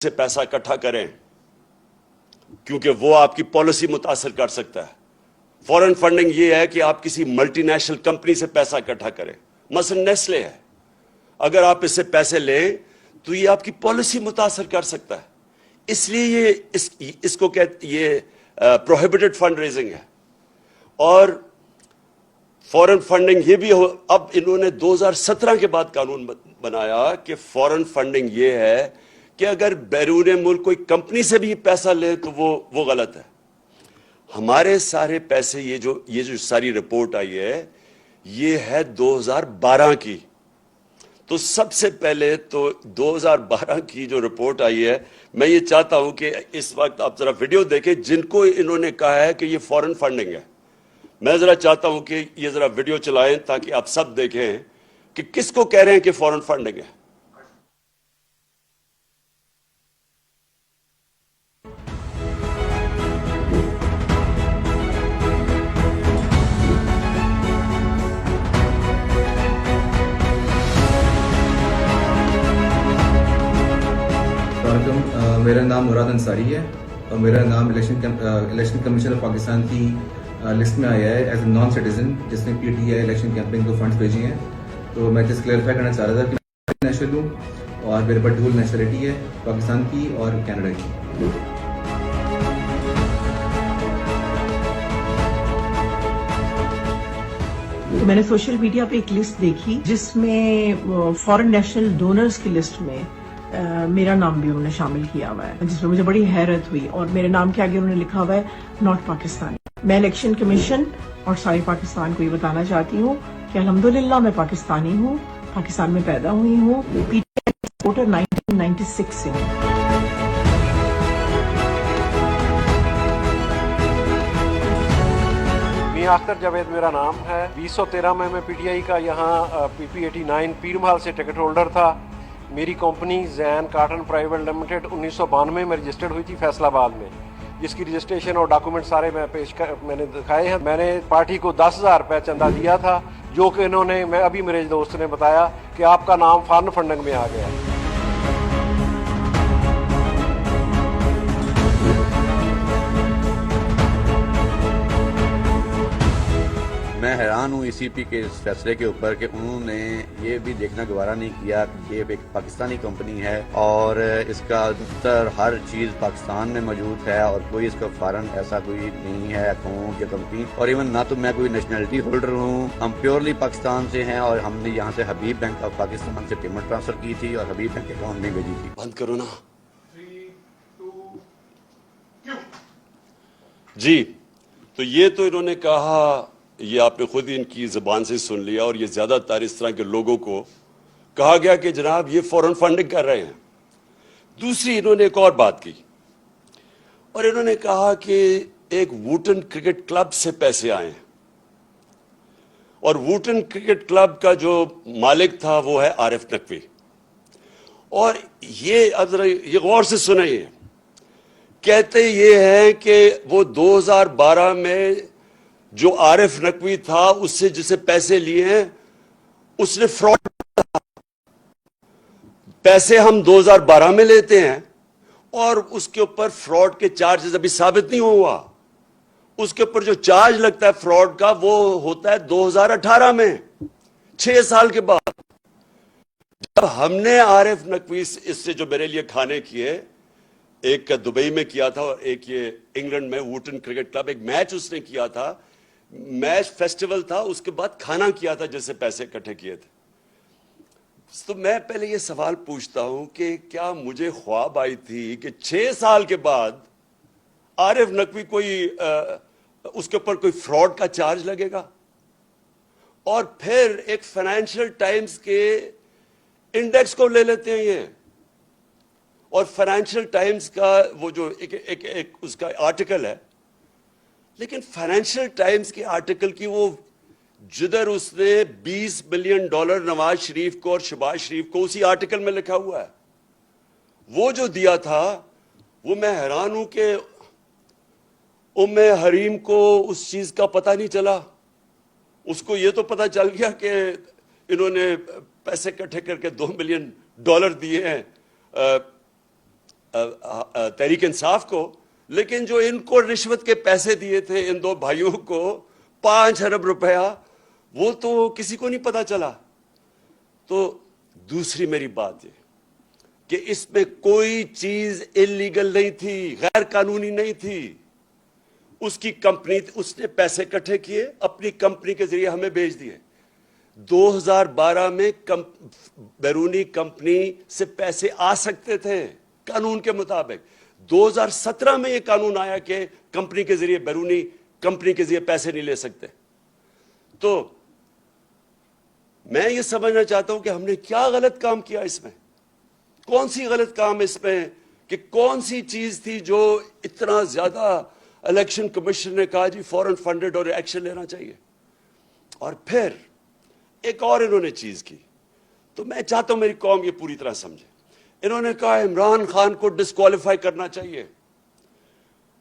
سے پیسہ اکٹھا کریں کیونکہ وہ آپ کی پالیسی متاثر کر سکتا ہے. فورن فنڈنگ یہ ہے کہ آپ کسی ملٹی نیشنل کمپنی سے پیسہ اکٹھا کریں. مثلا نیسلے ہے, اگر آپ اس سے پیسے لیں تو یہ آپ کی پالیسی متاثر کر سکتا ہے. اس لیے یہ اس کو یہ پروہیبٹڈ فنڈ ریزنگ ہے. اور فورن فنڈنگ یہ بھی اب انہوں نے 2017 کے بعد قانون بنایا کہ فورن فنڈنگ یہ ہے کہ اگر بیرون ملک کوئی کمپنی سے بھی پیسہ لے تو وہ غلط ہے. ہمارے سارے پیسے یہ جو ساری رپورٹ آئی ہے یہ ہے 2012 کی. تو سب سے پہلے تو 2012 کی جو رپورٹ آئی ہے, میں یہ چاہتا ہوں کہ اس وقت آپ ذرا ویڈیو دیکھیں جن کو انہوں نے کہا ہے کہ یہ فورن فنڈنگ ہے. میں ذرا چاہتا ہوں کہ یہ ذرا ویڈیو چلائیں تاکہ آپ سب دیکھیں کہ کس کو کہہ رہے ہیں کہ فورن فنڈنگ ہے. میرا نام مراد انصاری ہے اور میرا نام الیکشن کمیشن آف پاکستان کی لسٹ میں آیا ہے ایز اے نان سٹیزن جس نے P T I election campaign کو فنڈز بھیجی ہیں. تو میں جس کلیئرفائی کرنا چاہ رہا تھا کہ میں نیشنل ہوں اور میرے پاس ڈول نیشنلٹی ہے, پاکستان کی اور کینیڈا کی. میں نے سوشل میڈیا پہ ایک لسٹ دیکھی جس میں فورن نیشنل ڈونرز کی لسٹ میں میرا نام بھی انہوں نے شامل کیا ہوا ہے, جس میں مجھے بڑی حیرت ہوئی. اور میرے نام کے آگے انہوں نے لکھا ہوا ہے ناٹ پاکستانی. میں الیکشن کمیشن اور سارے پاکستان کو یہ بتانا چاہتی ہوں کہ الحمدللہ میں پاکستانی ہوں, پاکستان میں پیدا ہوئی ہوں, پی ٹی آئی سپورٹر 1996 سے ہوں. میاں اختر جاوید میرا نام ہے. 2013 میں پی ٹی آئی کا یہاں پی پی 89 پیر محل سے ٹکٹ ہولڈر تھا. میری کمپنی زین کاٹن پرائیویٹ لمیٹڈ 1992 میں رجسٹرڈ ہوئی تھی فیصل آباد میں, جس کی رجسٹریشن اور ڈاکومنٹ سارے میں نے دکھائے ہیں. میں نے پارٹی کو 10,000 روپے چندہ دیا تھا جو کہ انہوں نے, ابھی میرے دوست نے بتایا کہ آپ کا نام فارن فنڈنگ میں آ گیا. میں حیران ہوں ای پی کے اس فیصلے کے اوپر کہ انہوں نے یہ بھی دیکھنا گوارا نہیں کیا کہ یہ ایک پاکستانی کمپنی ہے اور اس کا ہر چیز پاکستان میں موجود ہے اور کوئی اس کا فارن ایسا کوئی نہیں ہے اکاؤنٹ یا کمپنی. اور ایون نہ تو میں کوئی نیشنلٹی ہولڈر ہوں, ہم پیورلی پاکستان سے ہیں اور ہم نے یہاں سے حبیب بینک آف پاکستان سے پیمنٹ ٹرانسفر کی تھی اور حبیب بینک اکاؤنٹ میں بھیجی تھی. بند کرو نا. جی تو یہ تو انہوں نے کہا, یہ آپ نے خود ان کی زبان سے سن لیا, اور یہ زیادہ تر اس طرح کے لوگوں کو کہا گیا کہ جناب یہ فورن فنڈنگ کر رہے ہیں. دوسری انہوں نے ایک اور بات کی, اور انہوں نے کہا کہ ایک ووٹن کرکٹ کلب سے پیسے آئے ہیں, اور ووٹن کرکٹ کلب کا جو مالک تھا وہ ہے عارف نقوی. اور یہ اب ذرا یہ غور سے سنیں, کہتے یہ ہیں کہ وہ 2012 میں جو عارف نقوی تھا اس سے جسے پیسے لیے ہیں اس نے فراڈ, پیسے ہم 2012 میں لیتے ہیں اور اس کے اوپر فراڈ کے چارجز ابھی ثابت نہیں ہوا. اس کے اوپر جو چارج لگتا ہے فراڈ کا وہ ہوتا ہے 2018 میں, 6 سال کے بعد. جب ہم نے عارف نقوی اس سے جو میرے لیے کھانے کیے, ایک کا دبئی میں کیا تھا اور ایک یہ انگلینڈ میں ووٹن کرکٹ کلب, ایک میچ اس نے کیا تھا, میچ فیسٹیول تھا, اس کے بعد کھانا کیا تھا جس سے پیسے اکٹھے کیے تھے. تو میں پہلے یہ سوال پوچھتا ہوں کہ کیا مجھے خواب آئی تھی کہ 6 سال کے بعد عارف نقوی کوئی اس کے اوپر کوئی فراڈ کا چارج لگے گا؟ اور پھر ایک فائنینشیل ٹائمز کے انڈیکس کو لے لیتے ہیں یہ, اور فائنینشیل ٹائمز کا وہ جو ایک اس کا آرٹیکل ہے, لیکن فائنینشیل ٹائمز کے آرٹیکل کی وہ جدھر اس نے $20 بلین نواز شریف کو اور شہباز شریف کو اسی آرٹیکل میں لکھا ہوا ہے, وہ جو دیا تھا وہ میں حیران ہوں کہ ام حریم کو اس چیز کا پتہ نہیں چلا. اس کو یہ تو پتہ چل گیا کہ انہوں نے پیسے اکٹھے کر کے $2 بلین دیے ہیں تحریک انصاف کو, لیکن جو ان کو رشوت کے پیسے دیے تھے ان دو بھائیوں کو 5 ارب روپیہ, وہ تو کسی کو نہیں پتا چلا. تو دوسری میری بات یہ کہ اس میں کوئی چیز انلیگل نہیں تھی, غیر قانونی نہیں تھی. اس کی کمپنی, اس نے پیسے اکٹھے کیے, اپنی کمپنی کے ذریعے ہمیں بھیج دیے. 2012 میں بیرونی کمپنی سے پیسے آ سکتے تھے قانون کے مطابق. 2017 میں یہ قانون آیا کہ کمپنی کے ذریعے, بیرونی کمپنی کے ذریعے پیسے نہیں لے سکتے. تو میں یہ سمجھنا چاہتا ہوں کہ ہم نے کیا غلط کام کیا اس میں, کون سی غلط کام اس میں, کہ کون سی چیز تھی جو اتنا زیادہ الیکشن کمیشن نے کہا جی فوراً فنڈڈ اور ایکشن لینا چاہیے. اور پھر ایک اور انہوں نے چیز کی, تو میں چاہتا ہوں میری قوم یہ پوری طرح سمجھے. انہوں نے کہا عمران خان کو ڈسکوالیفائی کرنا چاہیے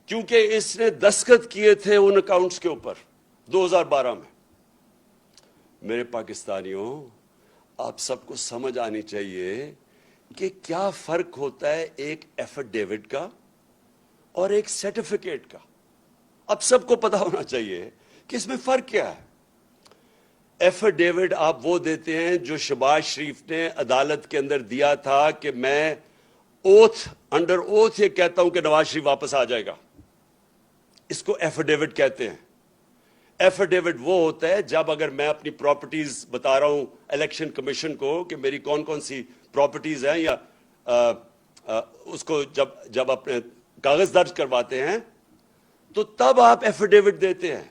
کیونکہ اس نے دستخط کیے تھے ان اکاؤنٹس کے اوپر 2012 میں. میرے پاکستانیوں, آپ سب کو سمجھ آنی چاہیے کہ کیا فرق ہوتا ہے ایک ایفیڈیوٹ کا اور ایک سرٹیفکیٹ کا. اب سب کو پتا ہونا چاہیے کہ اس میں فرق کیا ہے. ایفیڈیوٹ آپ وہ دیتے ہیں جو شہباز شریف نے عدالت کے اندر دیا تھا کہ میں انڈر اوتھ یہ کہتا ہوں کہ نواز شریف واپس آ جائے گا. اس کو ایفیڈیوٹ کہتے ہیں. ایفیڈیوٹ وہ ہوتا ہے جب اگر میں اپنی پراپرٹیز بتا رہا ہوں الیکشن کمیشن کو کہ میری کون کون سی پراپرٹیز ہیں, یا اس کو جب اپنے کاغذ درج کرواتے ہیں تو تب آپ ایفیڈیوٹ دیتے ہیں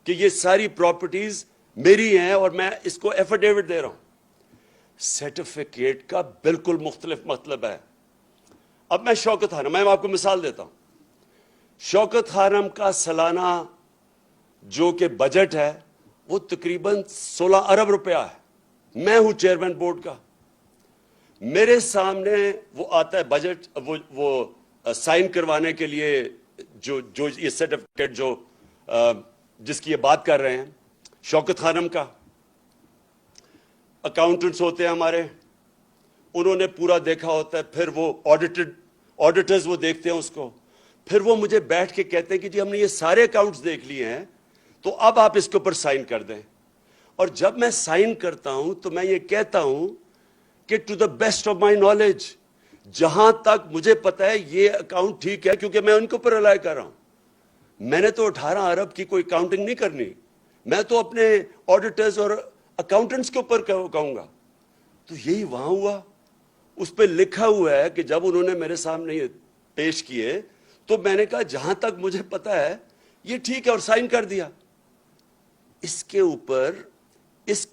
کہ یہ ساری پراپرٹیز میری ہیں اور میں اس کو ایفیڈیوٹ دے رہا ہوں. سرٹیفکیٹ کا بالکل مختلف مطلب ہے. اب میں شوکت خانم, میں آپ کو مثال دیتا ہوں. شوکت خانم کا سالانہ جو کہ بجٹ ہے وہ تقریباً 16 ارب روپیہ ہے. میں ہوں چیئرمین بورڈ کا. میرے سامنے وہ آتا ہے بجٹ, وہ سائن کروانے کے لیے جو یہ سرٹیفکیٹ جو جس کی یہ بات کر رہے ہیں, شوکت خانم کا. اکاؤنٹنٹس ہوتے ہیں ہمارے, انہوں نے پورا دیکھا ہوتا ہے, پھر وہ آڈیٹرز وہ دیکھتے ہیں اس کو, پھر وہ مجھے بیٹھ کے کہتے ہیں کہ جی ہم نے یہ سارے اکاؤنٹس دیکھ لیے ہیں تو اب آپ اس کے اوپر سائن کر دیں. اور جب میں سائن کرتا ہوں تو میں یہ کہتا ہوں کہ to the best of my knowledge, جہاں تک مجھے پتا ہے یہ اکاؤنٹ ٹھیک ہے, کیونکہ میں ان کے اوپر رلائی کر رہا ہوں. میں نے تو 18 ارب کی کوئی کاؤنٹنگ نہیں کرنی, میں تو اپنے آڈیٹرز اور اکاؤنٹنٹس کے اوپر کہوں گا. تو یہی وہاں ہوا, اس پہ لکھا ہوا ہے کہ جب انہوں نے میرے سامنے یہ پیش کیے تو میں نے کہا جہاں تک مجھے پتا ہے یہ ٹھیک ہے, اور سائن کر دیا. اس کے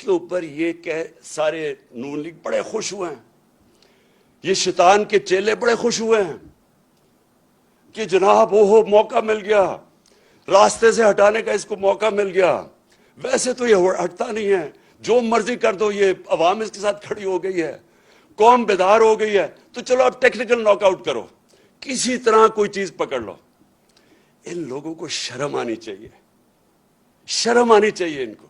اوپر یہ کہ سارے نون لیگ بڑے خوش ہوئے ہیں, یہ شیطان کے چیلے بڑے خوش ہوئے ہیں کہ جناب وہ موقع مل گیا, راستے سے ہٹانے کا اس کو موقع مل گیا. ویسے تو یہ ہٹتا نہیں ہے, جو مرضی کر دو, یہ عوام اس کے ساتھ کھڑی ہو گئی ہے, قوم بیدار ہو گئی ہے, تو چلو اب ٹیکنیکل ناک آؤٹ کرو, کسی طرح کوئی چیز پکڑ لو. ان لوگوں کو شرم آنی چاہیے, شرم آنی چاہیے ان کو.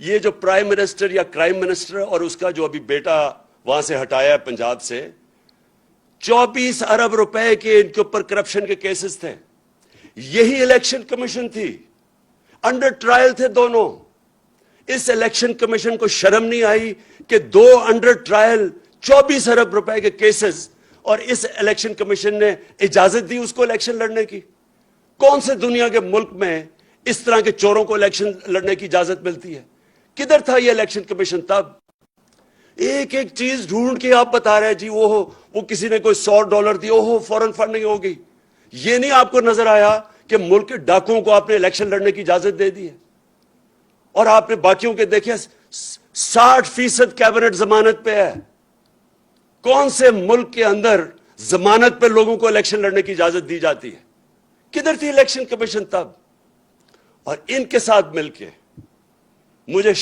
یہ جو پرائم منسٹر یا کرائم منسٹر اور اس کا جو ابھی بیٹا وہاں سے ہٹایا ہے پنجاب سے, 24 ارب روپے کے ان کے اوپر کرپشن کے کیسز تھے. یہی الیکشن کمیشن تھی, انڈر ٹرائل تھے دونوں. اس الیکشن کمیشن کو شرم نہیں آئی کہ 2 انڈر ٹرائل 24 ارب روپے کے کیسز, اور اس الیکشن کمیشن نے اجازت دی اس کو الیکشن لڑنے کی. کون سے دنیا کے ملک میں اس طرح کے چوروں کو الیکشن لڑنے کی اجازت ملتی ہے؟ کدھر تھا یہ الیکشن کمیشن تب؟ ایک ایک چیز ڈھونڈ کے آپ بتا رہے ہیں جی وہ کسی نے کوئی $100 دیا, فوراً فنڈنگ ہو گئی. یہ نہیں آپ کو نظر آیا کہ ملک کے ڈاکوؤں کو آپ نے الیکشن لڑنے کی اجازت دے دی ہے, اور آپ نے باقیوں کے دیکھے 60% کیبنٹ ضمانت پہ ہے. کون سے ملک کے اندر ضمانت پہ لوگوں کو الیکشن لڑنے کی اجازت دی جاتی ہے؟ کدھر تھی الیکشن کمیشن تب؟ اور ان کے ساتھ مل کے مجھے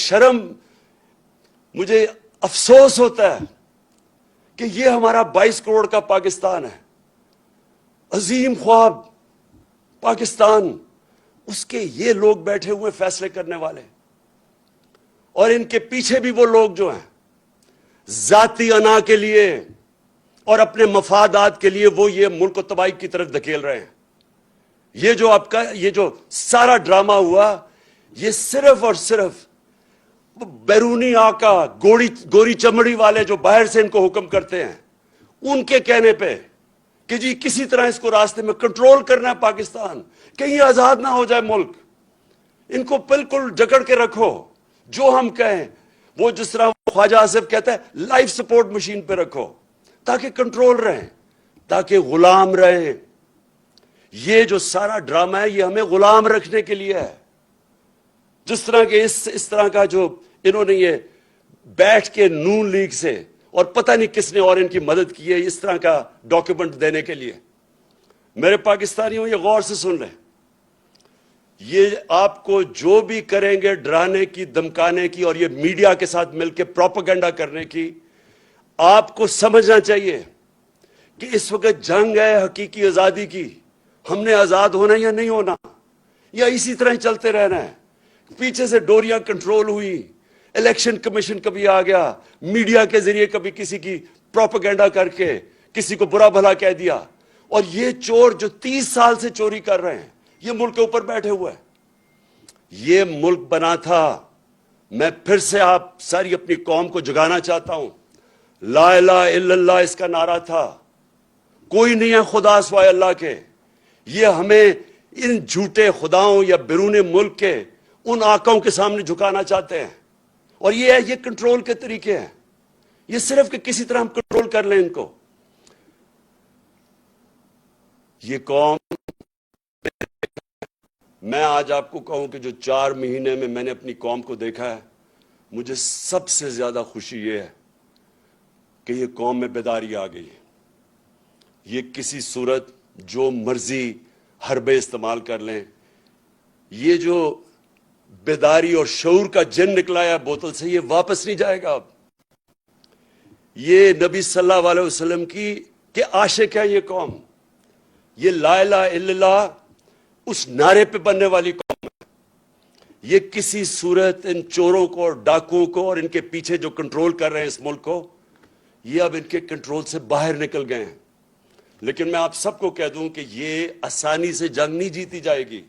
افسوس ہوتا ہے کہ یہ ہمارا 22 کروڑ کا پاکستان ہے, عظیم خواب پاکستان, اس کے یہ لوگ بیٹھے ہوئے فیصلے کرنے والے, اور ان کے پیچھے بھی وہ لوگ جو ہیں ذاتی انا کے لیے اور اپنے مفادات کے لیے وہ یہ ملک کو تباہی کی طرف دھکیل رہے ہیں. یہ جو آپ کا یہ جو سارا ڈرامہ ہوا, یہ صرف اور صرف بیرونی آقا, گوری چمڑی والے جو باہر سے ان کو حکم کرتے ہیں, ان کے کہنے پہ کہ جی کسی طرح اس کو راستے میں کنٹرول کرنا ہے پاکستان, کہیں آزاد نہ ہو جائے ملک, ان کو بالکل جکڑ کے رکھو, جو ہم کہیں وہ جس طرح خواجہ آصف کہتا ہے لائف سپورٹ مشین پہ رکھو تاکہ کنٹرول رہیں, تاکہ غلام رہیں. یہ جو سارا ڈرامہ ہے یہ ہمیں غلام رکھنے کے لیے ہے. جس طرح کے اس طرح کا جو انہوں نے یہ بیٹھ کے نون لیگ سے اور پتہ نہیں کس نے اور ان کی مدد کی ہے اس طرح کا ڈاکیومنٹ دینے کے لیے. میرے پاکستانیوں یہ غور سے سن لیں, یہ آپ کو جو بھی کریں گے ڈرانے کی, دمکانے کی اور یہ میڈیا کے ساتھ مل کے پروپیگنڈا کرنے کی, آپ کو سمجھنا چاہیے کہ اس وقت جنگ ہے حقیقی آزادی کی. ہم نے آزاد ہونا یا نہیں ہونا, یا اسی طرح چلتے رہنا ہے. پیچھے سے ڈوریاں کنٹرول ہوئی, الیکشن کمیشن کبھی آ گیا, میڈیا کے ذریعے کبھی کسی کی پروپیگنڈا کر کے کسی کو برا بھلا کہہ دیا, اور یہ چور جو 30 سال سے چوری کر رہے ہیں یہ ملک کے اوپر بیٹھے ہوئے ہیں. یہ ملک بنا تھا, میں پھر سے آپ ساری اپنی قوم کو جگانا چاہتا ہوں, لا الہ الا اللہ اس کا نعرہ تھا, کوئی نہیں ہے خدا سوائے اللہ کے. یہ ہمیں ان جھوٹے خداؤں یا بیرون ملک کے ان آقاؤں کے سامنے جھکانا چاہتے ہیں, اور یہ کنٹرول کے طریقے ہیں. یہ صرف کہ کسی طرح ہم کنٹرول کر لیں ان کو. یہ قوم, میں آج آپ کو کہوں کہ جو 4 مہینے میں نے اپنی قوم کو دیکھا ہے, مجھے سب سے زیادہ خوشی یہ ہے کہ یہ قوم میں بیداری آ گئی. یہ کسی صورت جو مرضی حربے استعمال کر لیں, یہ جو بیداری اور شعور کا جن نکلا ہے بوتل سے, یہ واپس نہیں جائے گا. اب یہ نبی صلی اللہ علیہ وسلم کی کہ عاشق ہے یہ قوم. یہ لا الہ الا اللہ اس نعرے پہ بننے والی قوم ہے. یہ کسی صورت ان چوروں کو اور ڈاکوؤں کو اور ان کے پیچھے جو کنٹرول کر رہے ہیں اس ملک کو, یہ اب ان کے کنٹرول سے باہر نکل گئے ہیں. لیکن میں آپ سب کو کہہ دوں کہ یہ آسانی سے جنگ نہیں جیتی جائے گی.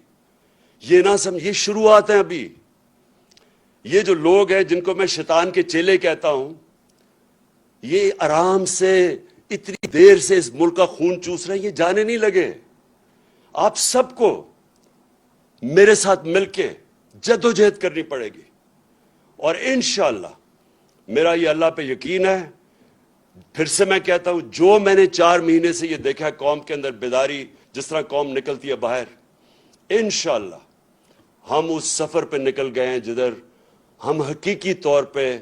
یہ نہ سمجھ, یہ شروعات ہیں ابھی. یہ جو لوگ ہیں جن کو میں شیطان کے چیلے کہتا ہوں, یہ آرام سے اتنی دیر سے اس ملک کا خون چوس رہے ہیں, یہ جانے نہیں لگے. آپ سب کو میرے ساتھ مل کے جدوجہد کرنی پڑے گی, اور انشاءاللہ میرا یہ اللہ پہ یقین ہے. پھر سے میں کہتا ہوں, جو میں نے 4 مہینے سے یہ دیکھا ہے قوم کے اندر بیداری, جس طرح قوم نکلتی ہے باہر, انشاءاللہ ہم اس سفر پہ نکل گئے ہیں جدھر ہم حقیقی طور پہ